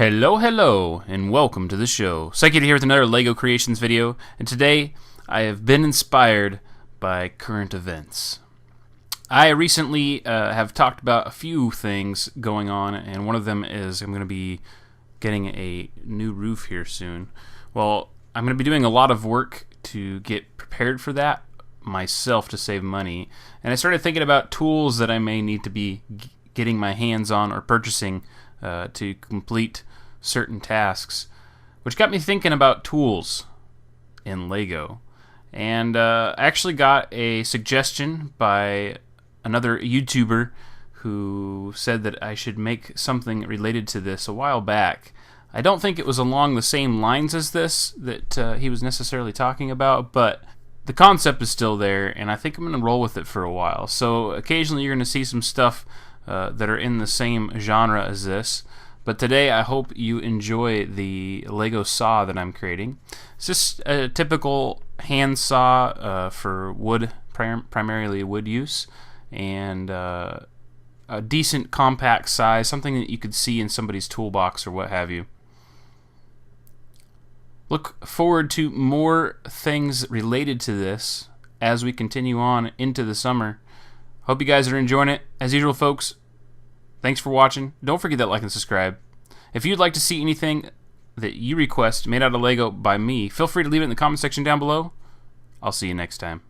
Hello, and welcome to the show. Psyche here with another LEGO Creations video, and today I have been inspired by current events. I recently have talked about a few things going on, and one of them is I'm going to be getting a new roof here soon. Well, I'm going to be doing a lot of work to get prepared for that myself to save money, and I started thinking about tools that I may need to be getting my hands on or purchasing to complete certain tasks, which got me thinking about tools in LEGO. And I actually got a suggestion by another YouTuber who said that I should make something related to this a while back. I don't think it was along the same lines as this that he was necessarily talking about, but the concept is still there, and I think I'm going to roll with it for a while. So occasionally you're going to see some stuff that are in the same genre as this. But today I hope you enjoy the LEGO saw that I'm creating. It's just a typical hand saw for wood, primarily wood use, and a decent compact size, something that you could see in somebody's toolbox or what have you. Look forward to more things related to this as we continue on into the summer. Hope you guys are enjoying it. As usual, folks, thanks for watching. Don't forget that like and subscribe. If you'd like to see anything that you request made out of LEGO by me, feel free to leave it in the comment section down below. I'll see you next time.